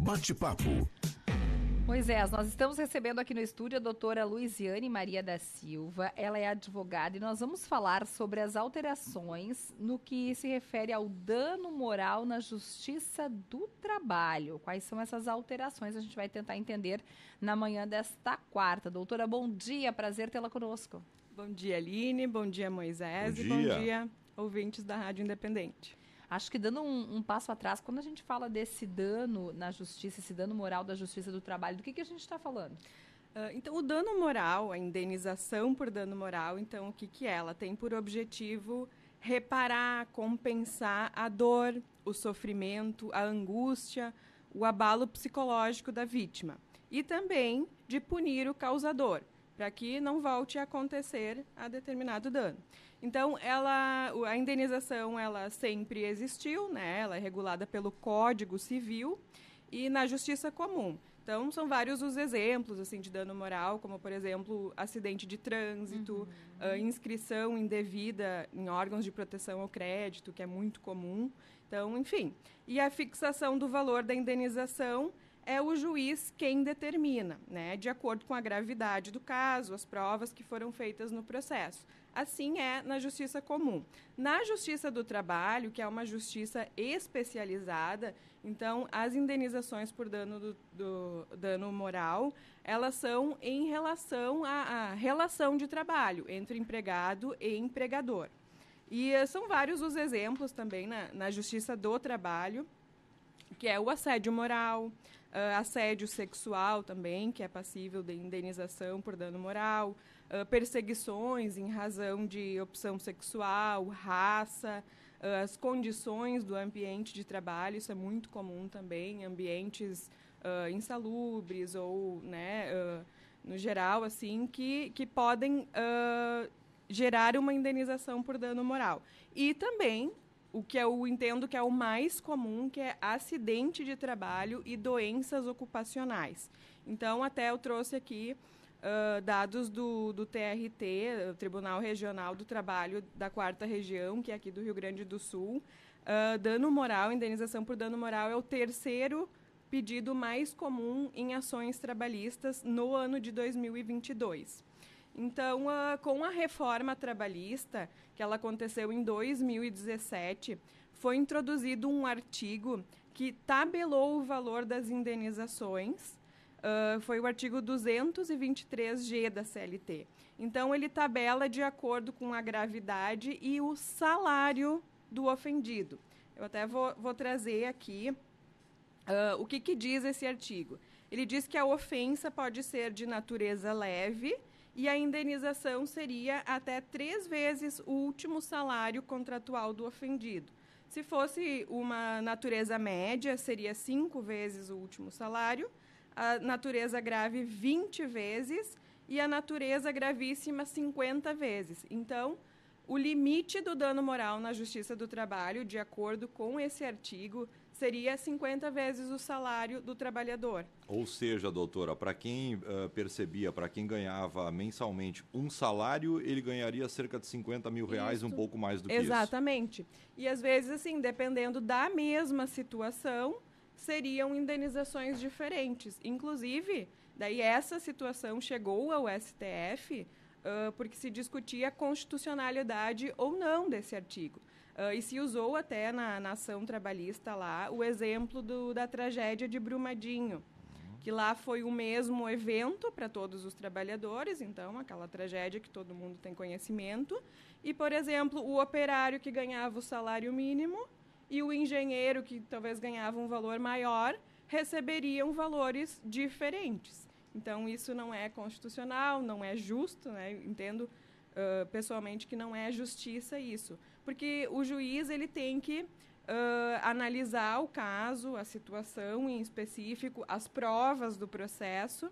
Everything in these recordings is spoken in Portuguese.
Bate-papo. Moisés, nós estamos recebendo aqui no estúdio a doutora Luiziane Maria da Silva. Ela é advogada e nós vamos falar sobre as alterações no que se refere ao dano moral na Justiça do Trabalho. Quais são essas alterações? A gente vai tentar entender na manhã desta quarta. Doutora, bom dia, prazer tê-la conosco. Bom dia, Aline, bom dia, Moisés, bom e bom dia, ouvintes da Rádio Independente. Acho que dando um passo atrás, quando a gente fala desse dano na justiça, esse dano moral da Justiça do Trabalho, do que a gente está falando? Então, o dano moral, a indenização por dano moral, então, o que é? Ela tem por objetivo reparar, compensar a dor, o sofrimento, a angústia, o abalo psicológico da vítima. E também de punir o causador, para que não volte a acontecer a determinado dano. Então, a indenização ela sempre existiu, né? Ela é regulada pelo Código Civil e na Justiça Comum. Então, são vários os exemplos assim, de dano moral, como, por exemplo, acidente de trânsito, inscrição indevida em órgãos de proteção ao crédito, que é muito comum. Então, enfim. E a fixação do valor da indenização é o juiz quem determina, né, de acordo com a gravidade do caso, as provas que foram feitas no processo. Assim é na Justiça Comum. Na Justiça do Trabalho, que é uma justiça especializada, então as indenizações por dano dano moral, elas são em relação à relação de trabalho entre empregado e empregador. E são vários os exemplos também na Justiça do Trabalho, que é o assédio moral, assédio sexual também, que é passível de indenização por dano moral, perseguições em razão de opção sexual, raça, as condições do ambiente de trabalho, isso é muito comum também, ambientes insalubres ou, né, no geral, assim, que podem gerar uma indenização por dano moral. E também o que eu entendo que é o mais comum, que é acidente de trabalho e doenças ocupacionais. Então, até eu trouxe aqui dados do TRT, Tribunal Regional do Trabalho da 4ª Região, que é aqui do Rio Grande do Sul. Dano moral, indenização por dano moral é o terceiro pedido mais comum em ações trabalhistas no ano de 2022. Então, com a reforma trabalhista, que ela aconteceu em 2017, foi introduzido um artigo que tabelou o valor das indenizações, foi o artigo 223G da CLT. Então, ele tabela de acordo com a gravidade e o salário do ofendido. Eu até vou trazer aqui o que diz esse artigo. Ele diz que a ofensa pode ser de natureza leve, e a indenização seria até 3 vezes o último salário contratual do ofendido. Se fosse uma natureza média, seria 5 vezes o último salário, a natureza grave 20 vezes e a natureza gravíssima 50 vezes. Então, o limite do dano moral na Justiça do Trabalho, de acordo com esse artigo, seria 50 vezes o salário do trabalhador. Ou seja, doutora, para quem percebia, para quem ganhava mensalmente um salário, ele ganharia cerca de 50 mil reais, um pouco mais do que isso. Exatamente. E às vezes, assim, dependendo da mesma situação, seriam indenizações diferentes. Inclusive, daí essa situação chegou ao STF porque se discutia a constitucionalidade ou não desse artigo. E se usou até na ação trabalhista lá o exemplo da tragédia de Brumadinho, que lá foi o mesmo evento para todos os trabalhadores, então aquela tragédia que todo mundo tem conhecimento, e, por exemplo, o operário que ganhava o salário mínimo e o engenheiro que talvez ganhava um valor maior receberiam valores diferentes. Então, isso não é constitucional, não é justo, né? Entendo pessoalmente que não é justiça isso. Porque o juiz ele tem que analisar o caso, a situação em específico, as provas do processo,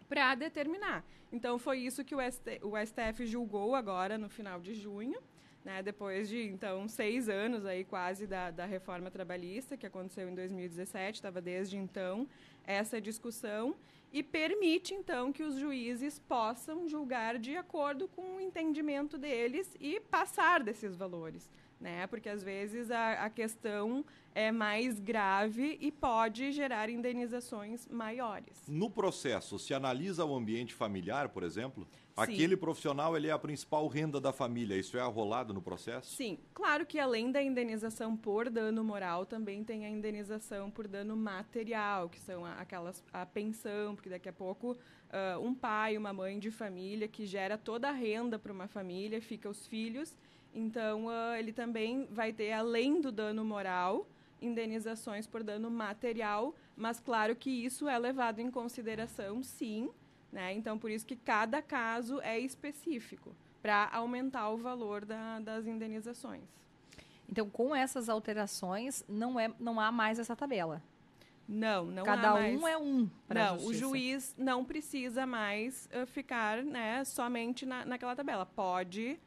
para determinar. Então, foi isso que o STF julgou agora, no final de junho, né, depois de, então, 6 anos aí, quase da reforma trabalhista, que aconteceu em 2017, estava desde então essa discussão, e permite, então, que os juízes possam julgar de acordo com o entendimento deles e passar desses valores. né? Porque às vezes a questão é mais grave e pode gerar indenizações maiores. No processo, se analisa o ambiente familiar, por exemplo? Sim. Aquele profissional, ele é a principal renda da família. Isso é arrolado no processo? Sim. Claro que além da indenização por dano moral, também tem a indenização por dano material, que são a pensão, porque daqui a pouco um pai, uma mãe de família que gera toda a renda para uma família, fica os filhos. Então, ele também vai ter, além do dano moral, indenizações por dano material, mas claro que isso é levado em consideração, sim, né? Então, por isso que cada caso é específico, para aumentar o valor das indenizações. Então, com essas alterações, não há mais essa tabela? Não Cada há mais. Um é um para a Não, o juiz não precisa mais ficar, né, somente naquela tabela. Pode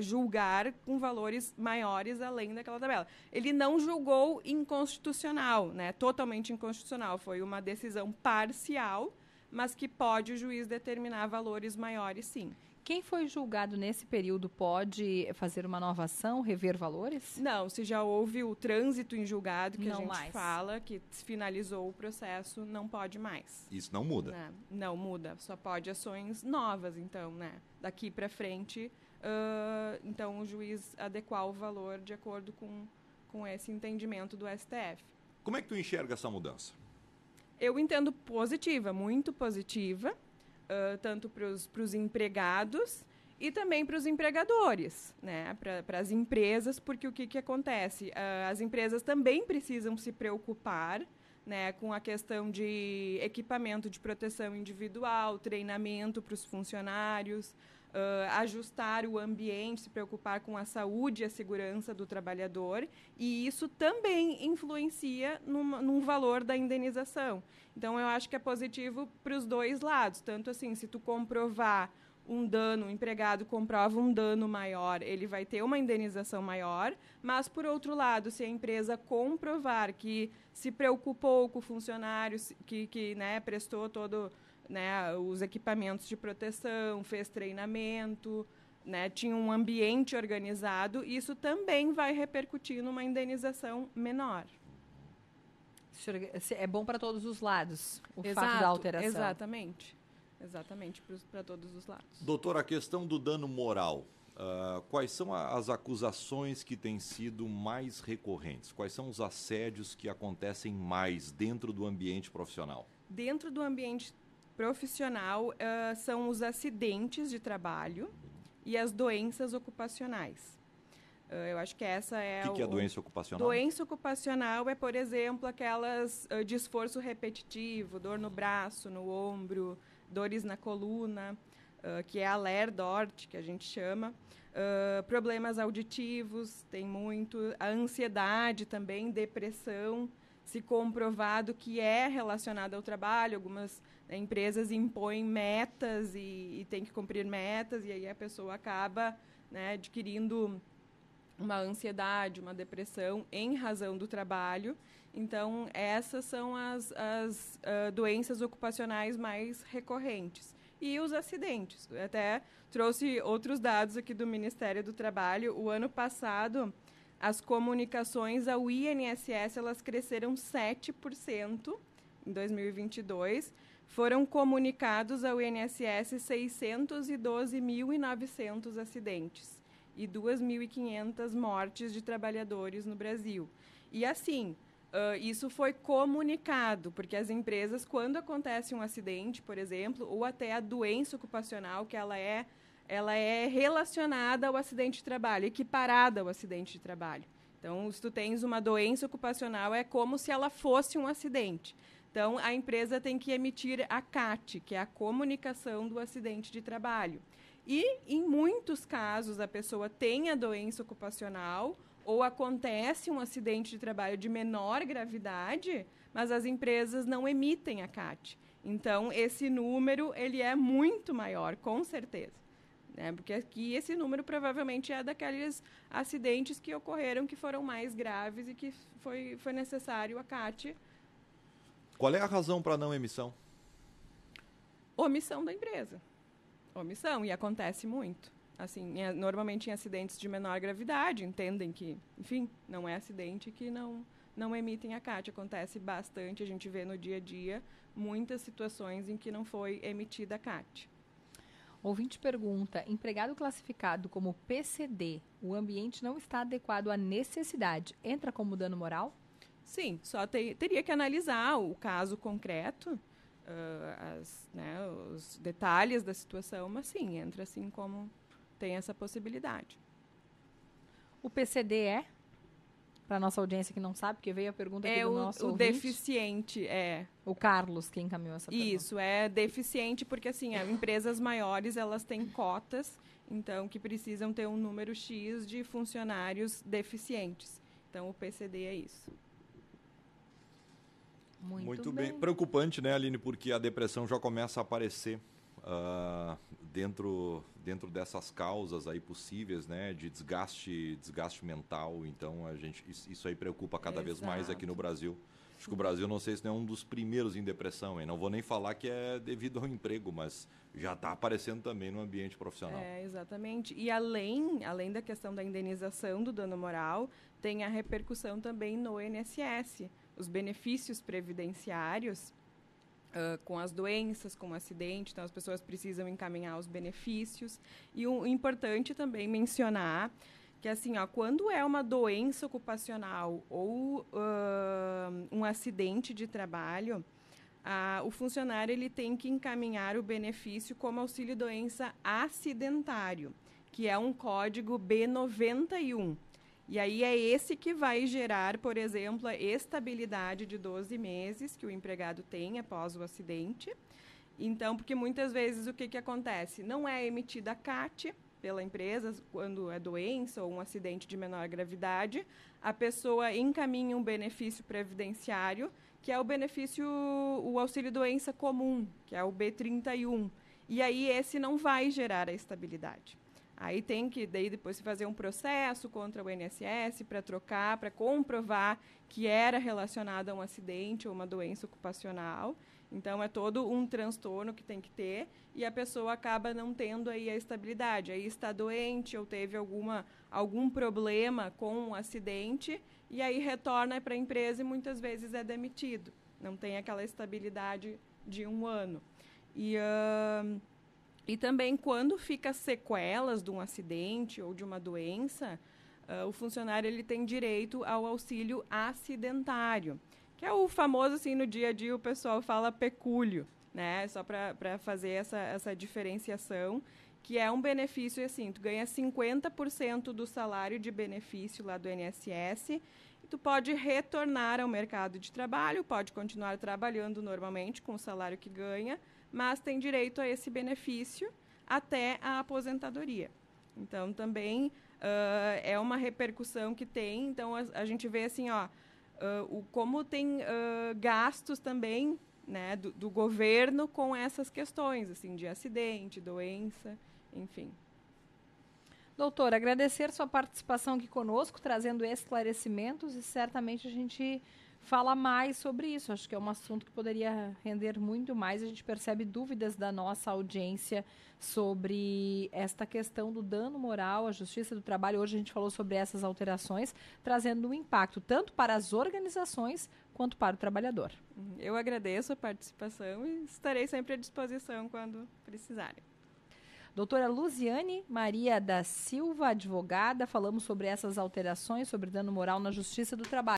julgar com valores maiores além daquela tabela. Ele não julgou inconstitucional, né, totalmente inconstitucional. Foi uma decisão parcial, mas que pode o juiz determinar valores maiores, sim. Quem foi julgado nesse período pode fazer uma nova ação, rever valores? Não, se já houve o trânsito em julgado, que não a gente mais. fala, que finalizou o processo, não pode mais. Isso não muda? Né? Não muda, só pode ações novas, então, né? Daqui para frente, então o juiz adequar o valor de acordo com esse entendimento do STF. Como é que tu enxerga essa mudança? Eu entendo positiva, muito positiva, tanto para os empregados e também para os empregadores, né? Para as empresas, porque o que acontece? As empresas também precisam se preocupar, né, com a questão de equipamento de proteção individual, treinamento para os funcionários, ajustar o ambiente, se preocupar com a saúde e a segurança do trabalhador, e isso também influencia num valor da indenização. Então, eu acho que é positivo para os dois lados. Tanto assim, se tu comprovar um dano, o empregado comprova um dano maior, ele vai ter uma indenização maior, mas, por outro lado, se a empresa comprovar que se preocupou com o funcionário, que né, prestou todo, né, os equipamentos de proteção, fez treinamento, né, tinha um ambiente organizado, isso também vai repercutir numa indenização menor. É bom para todos os lados, o Exato, fato da alteração. Exatamente, para todos os lados. Doutora, a questão do dano moral. Quais são as acusações que têm sido mais recorrentes? Quais são os assédios que acontecem mais dentro do ambiente profissional? Dentro do ambiente profissional, são os acidentes de trabalho e as doenças ocupacionais. Eu acho que essa é... O que é doença ocupacional? Doença ocupacional é, por exemplo, aquelas de esforço repetitivo, dor no braço, no ombro, dores na coluna, que é a LER-DORT, que a gente chama. Problemas auditivos, tem muito. A ansiedade também, depressão, se comprovado que é relacionada ao trabalho. Algumas empresas impõem metas e tem que cumprir metas, e aí a pessoa acaba, né, adquirindo uma ansiedade, uma depressão em razão do trabalho. Então, essas são as doenças ocupacionais mais recorrentes. E os acidentes. Eu até trouxe outros dados aqui do Ministério do Trabalho. O ano passado, as comunicações ao INSS elas cresceram 7% em 2022. Foram comunicados ao INSS 612.900 acidentes e 2.500 mortes de trabalhadores no Brasil. E assim, isso foi comunicado, porque as empresas, quando acontece um acidente, por exemplo, ou até a doença ocupacional, que ela é relacionada ao acidente de trabalho, equiparada ao acidente de trabalho. Então, se tu tens uma doença ocupacional, é como se ela fosse um acidente. Então, a empresa tem que emitir a CAT, que é a comunicação do acidente de trabalho. E, em muitos casos, a pessoa tem a doença ocupacional ou acontece um acidente de trabalho de menor gravidade, mas as empresas não emitem a CAT. Então, esse número ele é muito maior, com certeza. Né? Porque aqui esse número provavelmente é daqueles acidentes que ocorreram, que foram mais graves e que foi necessário a CAT. Qual é a razão para a não emissão? Omissão da empresa. Omissão, e acontece muito. assim, normalmente em acidentes de menor gravidade, entendem que, enfim, não é acidente, que não emitem a CAT. Acontece bastante, a gente vê no dia a dia muitas situações em que não foi emitida a CAT. Ouvinte pergunta, empregado classificado como PCD, o ambiente não está adequado à necessidade, entra como dano moral? Sim, só teria que analisar o caso concreto, os detalhes da situação, mas sim, entra assim como tem essa possibilidade. O PCD é? Para a nossa audiência que não sabe, porque veio a pergunta aqui do nosso ouvinte. É o deficiente, O Carlos, que encaminhou essa pergunta. Isso, é deficiente porque, assim, empresas maiores, elas têm cotas, então, que precisam ter um número X de funcionários deficientes. Então, o PCD é isso. Muito bem. Preocupante, né, Aline? Porque a depressão já começa a aparecer dentro dessas causas aí possíveis, né, de desgaste mental. Então, isso aí preocupa cada vez mais aqui no Brasil. Acho que o Brasil, não sei se não é um dos primeiros em depressão, hein? Não vou nem falar que é devido ao emprego, mas já está aparecendo também no ambiente profissional. Exatamente. E além da questão da indenização do dano moral, tem a repercussão também no INSS. Os benefícios previdenciários, com as doenças, com o acidente, então as pessoas precisam encaminhar os benefícios. E o importante também mencionar que, assim, quando é uma doença ocupacional ou um acidente de trabalho, o funcionário ele tem que encaminhar o benefício como auxílio-doença acidentário, que é um código B91. E aí é esse que vai gerar, por exemplo, a estabilidade de 12 meses que o empregado tem após o acidente. Então, porque muitas vezes o que acontece? Não é emitida a CAT pela empresa quando é doença ou um acidente de menor gravidade, a pessoa encaminha um benefício previdenciário, que é o benefício, o auxílio-doença comum, que é o B31. E aí esse não vai gerar a estabilidade. Aí tem que depois se fazer um processo contra o INSS para trocar, para comprovar que era relacionado a um acidente ou uma doença ocupacional. Então, é todo um transtorno que tem que ter e a pessoa acaba não tendo aí a estabilidade. Aí está doente ou teve algum problema com um acidente e aí retorna para a empresa e muitas vezes é demitido. Não tem aquela estabilidade de 1 ano. E também, quando fica sequelas de um acidente ou de uma doença, o funcionário ele tem direito ao auxílio acidentário, que é o famoso, assim, no dia a dia o pessoal fala pecúlio, né? Só para fazer essa diferenciação, que é um benefício, assim, tu ganha 50% do salário de benefício lá do INSS, e tu pode retornar ao mercado de trabalho, pode continuar trabalhando normalmente com o salário que ganha, mas tem direito a esse benefício até a aposentadoria. Então, também é uma repercussão que tem. Então, a gente vê assim, como tem gastos também, né, do governo com essas questões, assim, de acidente, doença, enfim. Doutora, agradecer sua participação aqui conosco, trazendo esclarecimentos, e certamente a gente fala mais sobre isso. Acho que é um assunto que poderia render muito mais. A gente percebe dúvidas da nossa audiência sobre esta questão do dano moral, a Justiça do Trabalho. Hoje a gente falou sobre essas alterações, trazendo um impacto tanto para as organizações quanto para o trabalhador. Eu agradeço a participação e estarei sempre à disposição quando precisarem. Doutora Luziane Maria da Silva, advogada, falamos sobre essas alterações, sobre dano moral na Justiça do Trabalho.